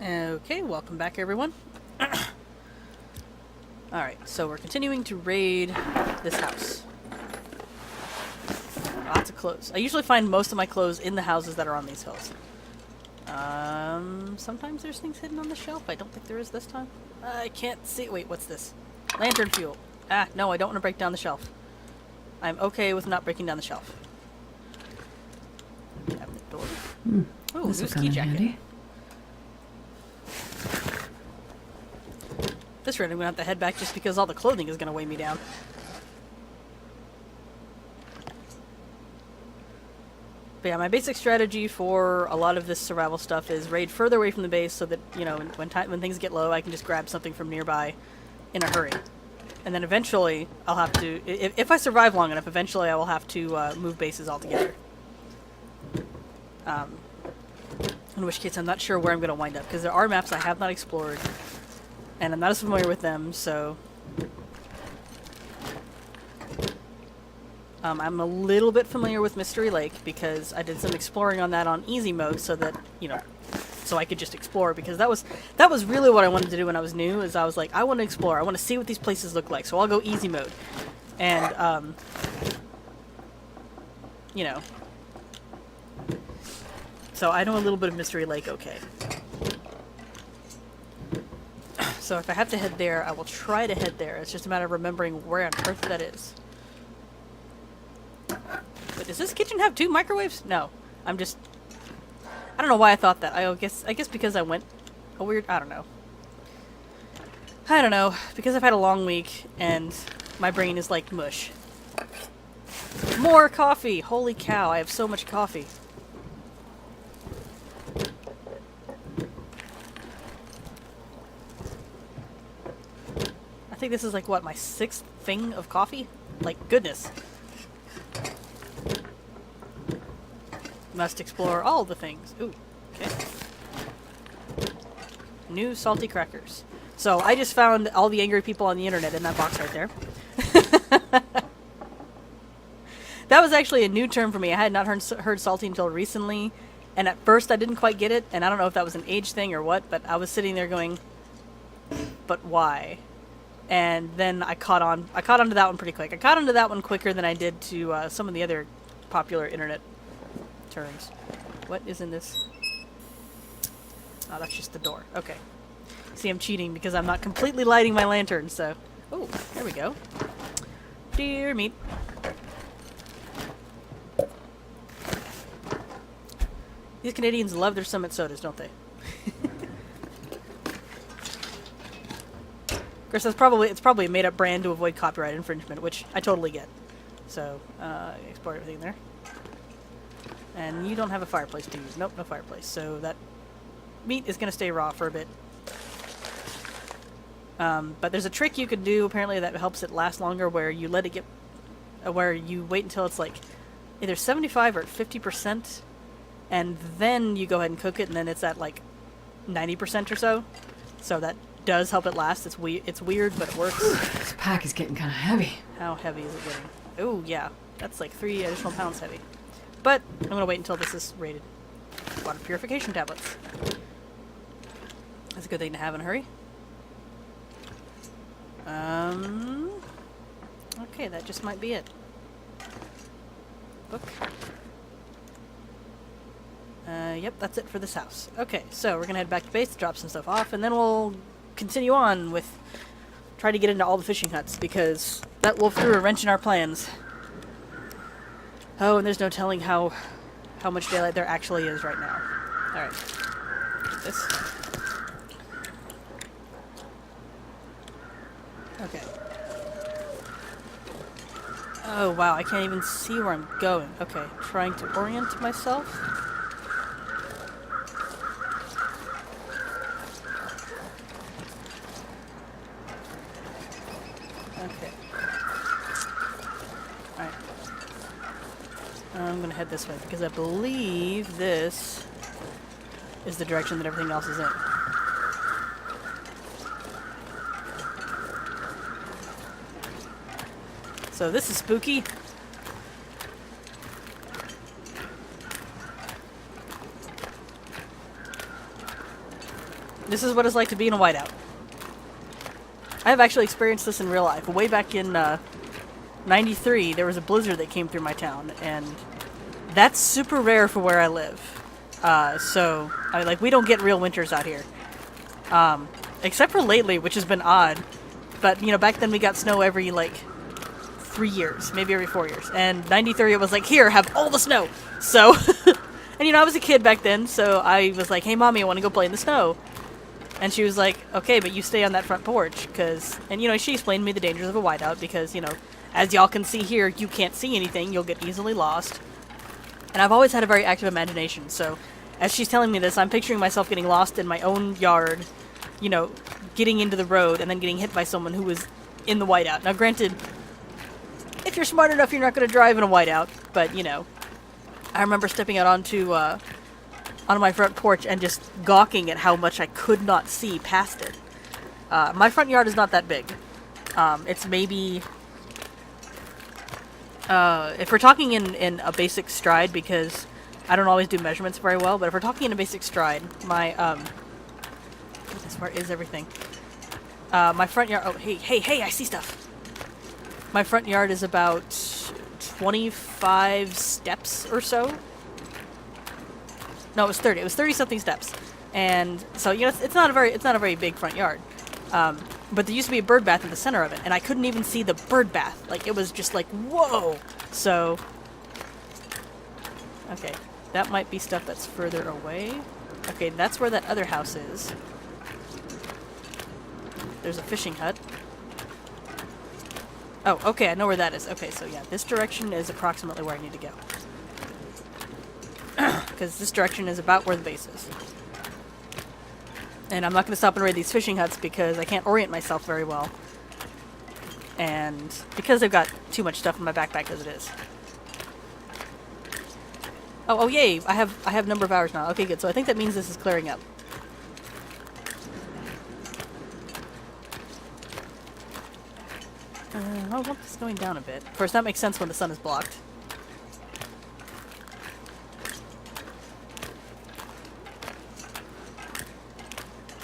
Okay, welcome back everyone. Alright, so we're continuing to raid this house. Lots of clothes. I usually find most of my clothes in the houses that are on these hills. Sometimes there's things hidden on the shelf. I don't think there is this time. I can't see. Wait, what's this? Lantern fuel. Ah, no, I don't want to break down the shelf. I'm okay with not breaking down the shelf. Cabinet door. Oh, new ski jacket. Handy. This rate I'm going to have to head back just because all the clothing is going to weigh me down. But yeah, my basic strategy for a lot of this survival stuff is raid further away from the base so that, you know, when things get low, I can just grab something from nearby in a hurry. And then eventually, I'll have to... If I survive long enough, eventually I will have to move bases altogether. In which case, I'm not sure where I'm going to wind up, because there are maps I have not explored, and I'm not as familiar with them, so... I'm a little bit familiar with Mystery Lake, because I did some exploring on that on easy mode, so that, you know, so I could just explore, because that was really what I wanted to do when I was new, is I was like, I want to explore, I want to see what these places look like, so I'll go easy mode. And, you know... So I know a little bit of Mystery Lake okay. So if I have to head there, I will try to head there. It's just a matter of remembering where on earth that is. But does this kitchen have 2 microwaves? No. I'm just... I don't know why I thought that. I guess because I went a weird... I don't know. I don't know. Because I've had a long week, and my brain is like mush. More coffee! Holy cow, I have so much coffee. I think this is like, what, my 6th thing of coffee? Like, goodness. Must explore all the things. Ooh, okay. New salty crackers. So, I just found all the angry people on the internet in that box right there. That was actually a new term for me. I had not heard salty until recently, and at first I didn't quite get it, and I don't know if that was an age thing or what, but I was sitting there going, but why? And then I caught on to that one pretty quick. I caught onto that one quicker than I did to some of the other popular internet terms. What is in this? Oh, that's just the door. Okay. See, I'm cheating because I'm not completely lighting my lantern, so... Oh, there we go. Dear meat. These Canadians love their Summit sodas, don't they? Of course, it's probably a made-up brand to avoid copyright infringement, which I totally get. So, export everything there. And you don't have a fireplace to use. Nope, no fireplace. So that meat is going to stay raw for a bit. But there's a trick you can do, apparently, that helps it last longer, where you let it get... where you wait until it's like either 75 or 50%, and then you go ahead and cook it, and then it's at like 90% or so. So that does help it last. It's weird, but it works. This pack is getting kind of heavy. How heavy is it getting? Oh, yeah. That's like 3 additional pounds heavy. But I'm going to wait until this is rated. Water purification tablets. That's a good thing to have in a hurry. Okay, that just might be it. Book. Yep, that's it for this house. Okay, so we're going to head back to base, drop some stuff off, and then we'll continue on with try to get into all the fishing huts, because that wolf threw a wrench in our plans. Oh, and there's no telling how much daylight there actually is right now. Alright. This. Okay. Oh, wow, I can't even see where I'm going. Okay, trying to orient myself. Okay. Alright. I'm going to head this way, because I believe this is the direction that everything else is in. So this is spooky. This is what it's like to be in a whiteout. I have actually experienced this in real life. Way back in 93, there was a blizzard that came through my town, and that's super rare for where I live. So, we don't get real winters out here. Except for lately, which has been odd. But, back then we got snow every, 3 years, maybe every 4 years. And 93, it was like, here, have all the snow! So, and I was a kid back then, so I was like, hey mommy, I want to go play in the snow. And she was like, okay, but you stay on that front porch, and she explained to me the dangers of a whiteout, because, as y'all can see here, you can't see anything, you'll get easily lost. And I've always had a very active imagination, so as she's telling me this, I'm picturing myself getting lost in my own yard, getting into the road, and then getting hit by someone who was in the whiteout. Now, granted, if you're smart enough, you're not going to drive in a whiteout, but, I remember stepping out onto my front porch and just gawking at how much I could not see past it. My front yard is not that big. It's maybe... if we're talking in a basic stride, because I don't always do measurements very well, but if we're talking in a basic stride, my, goodness, where is everything? My front yard, oh, hey, I see stuff! My front yard is about 25 steps or so. No, it was 30. It was 30-something steps. And so, it's not a very big front yard. But there used to be a bird bath in the center of it, and I couldn't even see the bird bath. It was just like, whoa! So, okay, that might be stuff that's further away. Okay, that's where that other house is. There's a fishing hut. Oh, okay, I know where that is. Okay, so yeah, this direction is approximately where I need to go. Because this direction is about where the base is. And I'm not going to stop and raid these fishing huts because I can't orient myself very well. And because I've got too much stuff in my backpack as it is. Oh yay! I have number of hours now. Okay, good. So I think that means this is clearing up. I want this going down a bit. Of course, that makes sense when the sun is blocked.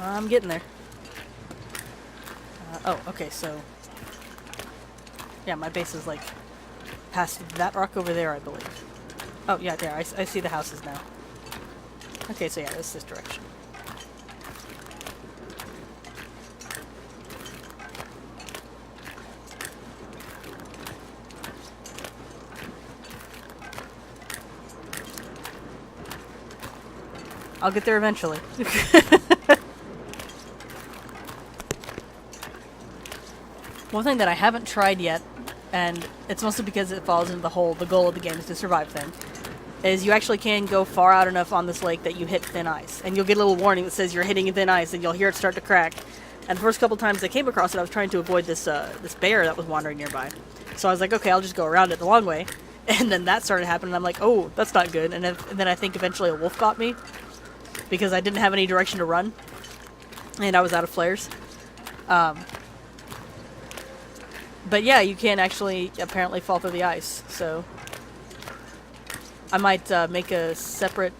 I'm getting there. Oh, okay, so... yeah, my base is, past that rock over there, I believe. Oh, yeah, there, I see the houses now. Okay, so yeah, this direction. I'll get there eventually. One thing that I haven't tried yet, and it's mostly because it falls into the goal of the game is to survive thing, is you actually can go far out enough on this lake that you hit thin ice. And you'll get a little warning that says you're hitting thin ice, and you'll hear it start to crack. And the first couple times I came across it, I was trying to avoid this bear that was wandering nearby. So I was like, okay, I'll just go around it the long way. And then that started happening, and I'm like, oh, that's not good. And then I think eventually a wolf got me, because I didn't have any direction to run. And I was out of flares. But yeah, you can actually apparently fall through the ice, so I might make a separate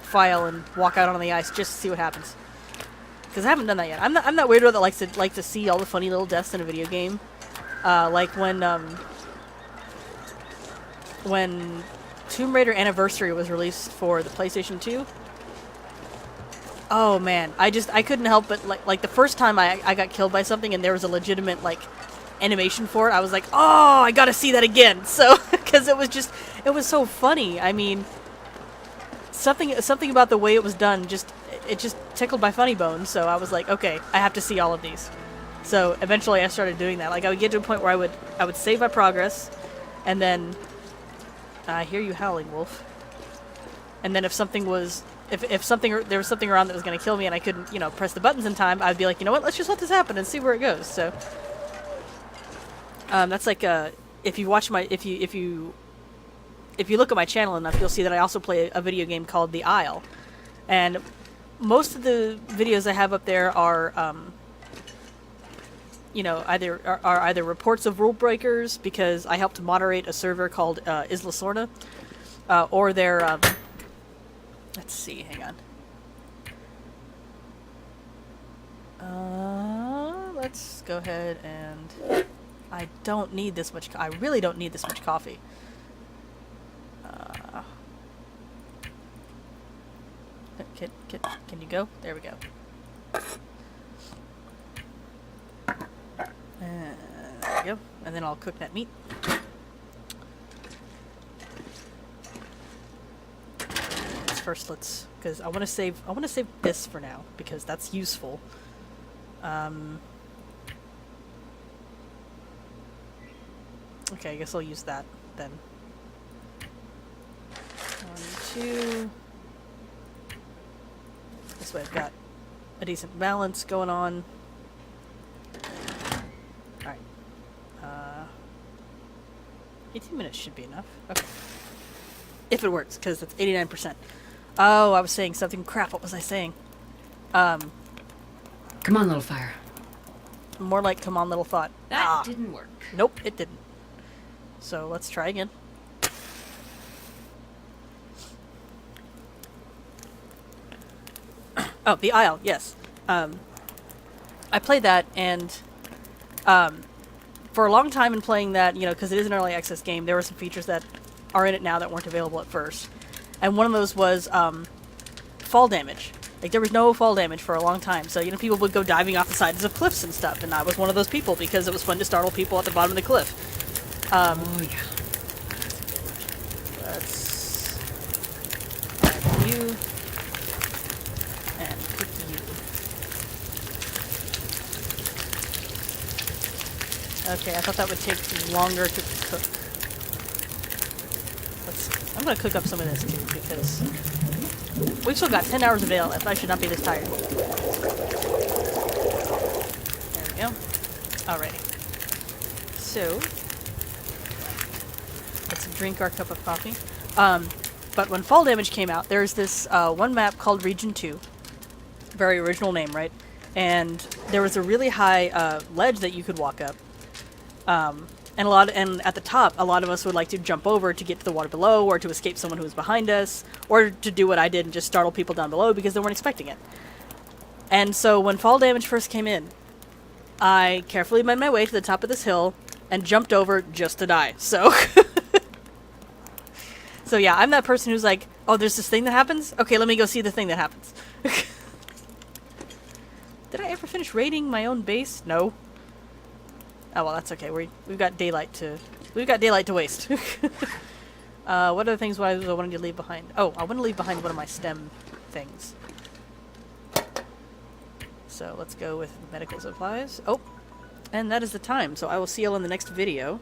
file and walk out on the ice just to see what happens. Because I haven't done that yet. I'm that weirdo that likes to see all the funny little deaths in a video game. Like when Tomb Raider Anniversary was released for the PlayStation 2. Oh man, I couldn't help but like the first time I got killed by something and there was a legitimate animation for it, I was like, oh, I gotta see that again. So because it was so funny. I mean, something about the way it was done it just tickled my funny bone. So I was like, okay, I have to see all of these. So eventually I started doing that. I would get to a point where I would save my progress, and then I hear you howling, wolf. And then if there was something around that was going to kill me and I couldn't, press the buttons in time, I'd be like, you know what, let's just let this happen and see where it goes. So, that's if you watch if you look at my channel enough, you'll see that I also play a video game called The Isle. And most of the videos I have up there are, either reports of rule breakers, because I helped moderate a server called Isla Sorna, or they're, let's see, hang on. Let's go ahead and... I don't need this much... I really don't need this much coffee. Can you go? There we go. There we go. And then I'll cook that meat. First, let's... Because I want to save this for now, because that's useful. Okay, I guess I'll use that then. 1, 2. This way I've got a decent balance going on. Alright. 18 minutes should be enough. Okay. If it works, because it's 89%. Oh, I was saying something. Crap, what was I saying? Come on, little fire. More like come on, little thought. That didn't work. Nope, it didn't. So let's try again. Oh, the Isle, yes. I played that, and for a long time in playing that, you know, because it is an early access game, there were some features that are in it now that weren't available at first. And one of those was fall damage. Like, there was no fall damage for a long time. So, you know, people would go diving off the sides of cliffs and stuff, and I was one of those people because it was fun to startle people at the bottom of the cliff. Oh, yeah. Let's add you and cook you. Okay, I thought that would take longer to cook. I'm gonna cook up some of this too, because we've still got 10 hours of ALF. I should not be this tired. There we go. Alrighty. So, let's drink our cup of coffee. But when fall damage came out, there's this one map called Region 2. Very original name, right? And there was a really high ledge that you could walk up. And at the top, a lot of us would like to jump over to get to the water below, or to escape someone who was behind us, or to do what I did and just startle people down below because they weren't expecting it. And so when fall damage first came in, I carefully made my way to the top of this hill and jumped over just to die. So, so yeah, I'm that person who's like, oh, there's this thing that happens? Okay, let me go see the thing that happens. Did I ever finish raiding my own base? No. Oh well, that's okay. We've got daylight to waste. What other things was I wanting to leave behind? Oh, I want to leave behind one of my stem things. So let's go with medical supplies. Oh, and that is the time. So I will see you all in the next video.